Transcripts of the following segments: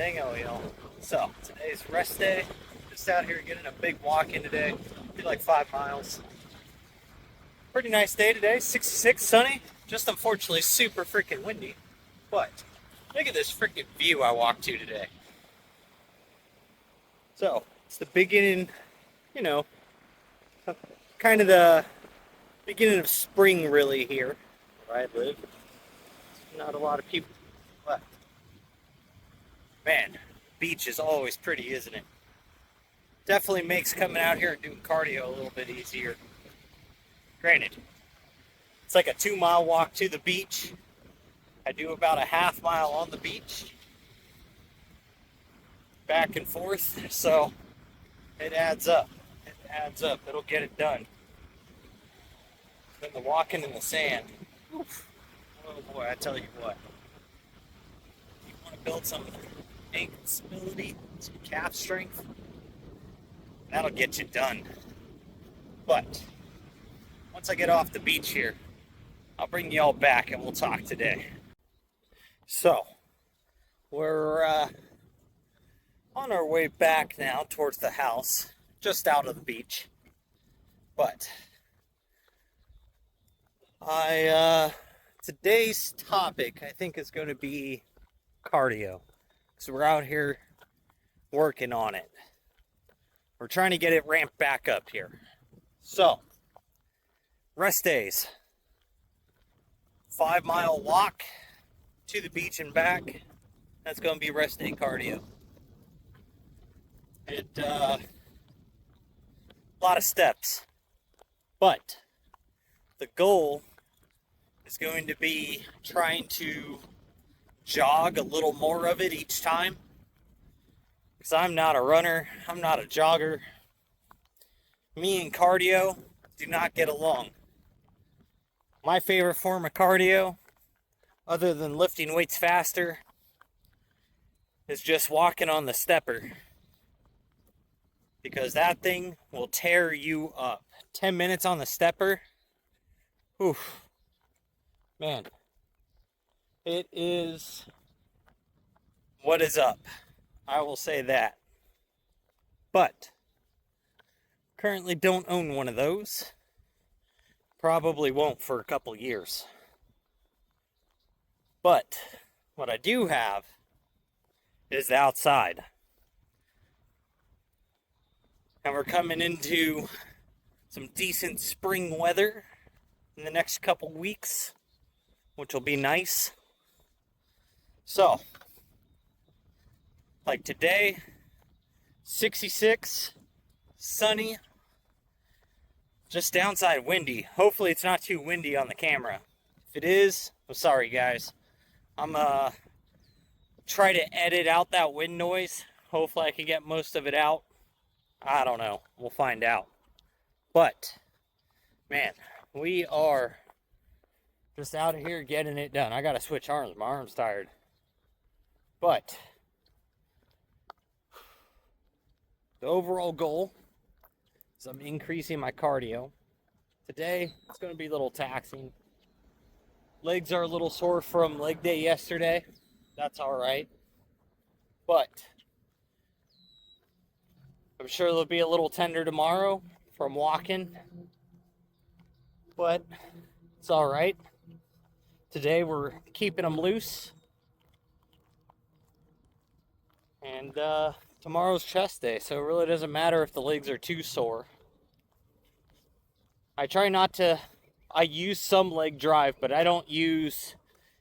Dango, y'all. So, today's rest day. Just out here getting a big walk in today. Did like 5 miles. Pretty nice day today. 66, sunny. Just unfortunately super freaking windy. But look at this freaking view I walked to today. So, it's the beginning, you know, kind of the beginning of spring really here where I live. Not a lot of people, but man, beach is always pretty, isn't it? Definitely makes coming out here and doing cardio a little bit easier. Granted, it's like a 2 mile walk to the beach. I do about a half mile on the beach, back and forth, so it adds up. It adds up. It'll get it done. Then the walking in the sand. Oof. Oh boy, I tell you what. You want to build some ankle stability, some calf strength, that'll get you done. But once I get off the beach here, I'll bring you all back and we'll talk today. So, we're on our way back now towards the house, just out of the beach. But today's topic, I think, is going to be cardio. So we're out here working on it. We're trying to get it ramped back up here. So, rest days. 5 mile walk to the beach and back. That's going to be rest day cardio. A lot of steps. But the goal is going to be trying to jog a little more of it each time. Because I'm not a runner, I'm not a jogger. Me and cardio do not get along. My favorite form of cardio, other than lifting weights faster, is just walking on the stepper. Because that thing will tear you up. 10 minutes on the stepper. Oof. Man. It is what is up. I will say that. But currently don't own one of those. Probably won't for a couple years. But what I do have is the outside. And we're coming into some decent spring weather in the next couple weeks, which will be nice. So, like today, 66, sunny, just downside windy. Hopefully it's not too windy on the camera. If it is, I'm sorry guys. I'm try to edit out that wind noise. Hopefully I can get most of it out. I don't know. We'll find out. But, man, we are just out of here getting it done. I gotta switch arms. My arm's tired. But the overall goal is I'm increasing my cardio. Today, it's going to be a little taxing. Legs are a little sore from leg day yesterday. That's all right. But I'm sure they'll be a little tender tomorrow from walking. But it's all right. Today, we're keeping them loose. And tomorrow's chest day, so it really doesn't matter if the legs are too sore. I try not to, I use some leg drive, but I don't use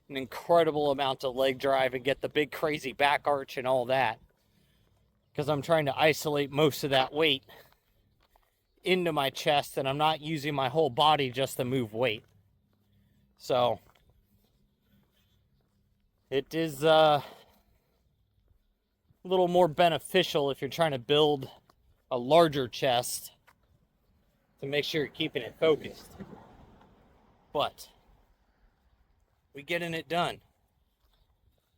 an incredible amount of leg drive and get the big crazy back arch and all that. Because I'm trying to isolate most of that weight into my chest, and I'm not using my whole body just to move weight. So, it is a little more beneficial if you're trying to build a larger chest to make sure you're keeping it focused. But we're getting it done.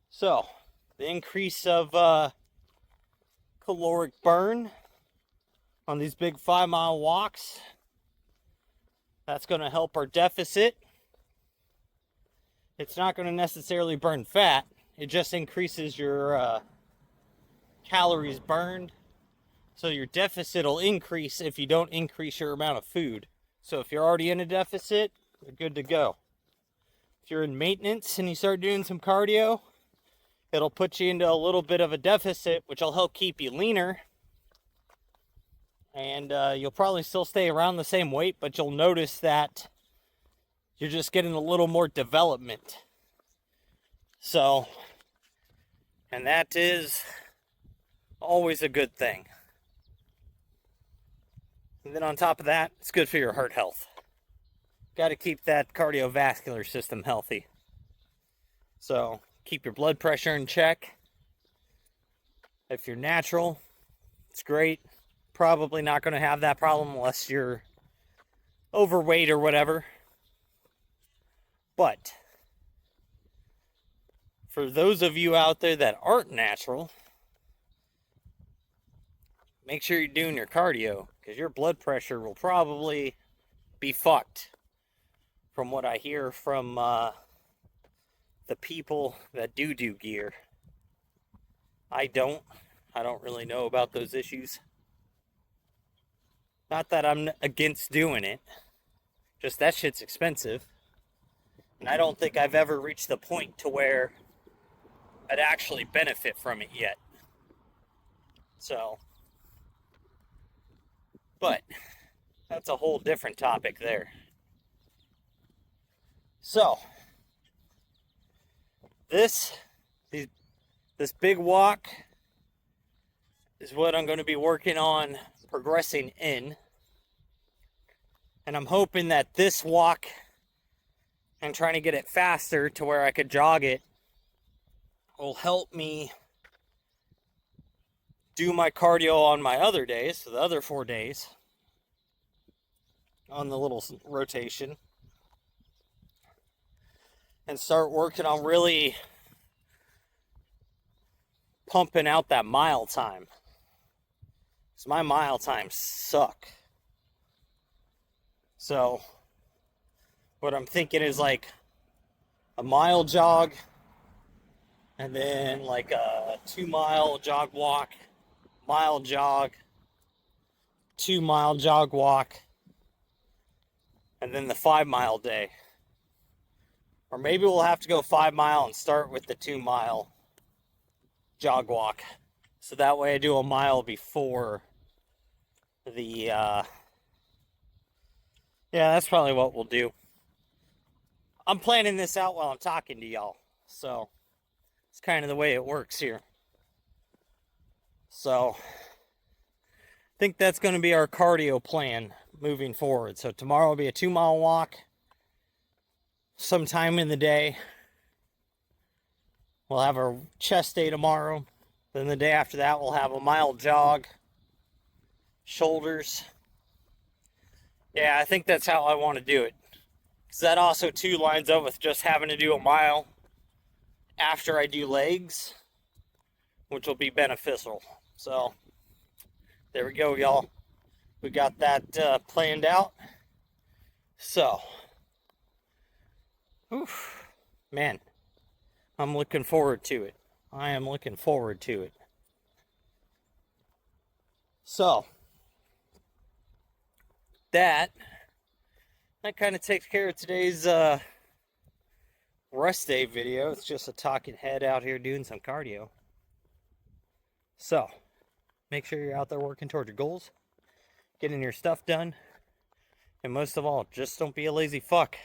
So the increase of caloric burn on these big 5 mile walks, that's going to help our deficit. It's not going to necessarily burn fat. It just increases your calories burned. So your deficit will increase if you don't increase your amount of food. So if you're already in a deficit, you're good to go. If you're in maintenance and you start doing some cardio, it'll put you into a little bit of a deficit, which will help keep you leaner. And you'll probably still stay around the same weight, but you'll notice that you're just getting a little more development. So, and that is always a good thing. And then on top of that, it's good for your heart health. Got to keep that cardiovascular system healthy. So, keep your blood pressure in check. If you're natural, it's great. Probably not going to have that problem unless you're overweight or whatever. But for those of you out there that aren't natural, make sure you're doing your cardio, because your blood pressure will probably be fucked, from what I hear from the people that do gear. I don't really know about those issues. Not that I'm against doing it, just that shit's expensive. And I don't think I've ever reached the point to where I'd actually benefit from it yet. So, but that's a whole different topic there. So, this big walk is what I'm going to be working on progressing in. And I'm hoping that this walk and trying to get it faster to where I could jog it will help me do my cardio on my other days, so the other 4 days, on the little rotation, and start working on really pumping out that mile time. Because my mile times suck. So, what I'm thinking is like a mile jog, and then like a 2-mile jog walk, mile jog, 2-mile jog walk, and then the 5-mile day. Or maybe we'll have to go 5-mile and start with the 2-mile jog walk. So that way I do a mile before the, yeah, that's probably what we'll do. I'm planning this out while I'm talking to y'all. So, it's kind of the way it works here. So, I think that's going to be our cardio plan moving forward. So, tomorrow will be a 2-mile walk. Sometime in the day. We'll have our chest day tomorrow. Then the day after that, we'll have a mile jog. Shoulders. Yeah, I think that's how I want to do it. Because that also too lines up with just having to do a mile after I do legs, which will be beneficial. So, there we go, y'all. We got that planned out. So, oof, man, I'm looking forward to it. I am looking forward to it. So, that kind of takes care of today's rest day video. It's just a talking head out here doing some cardio. So, make sure you're out there working towards your goals, getting your stuff done, and most of all, just don't be a lazy fuck.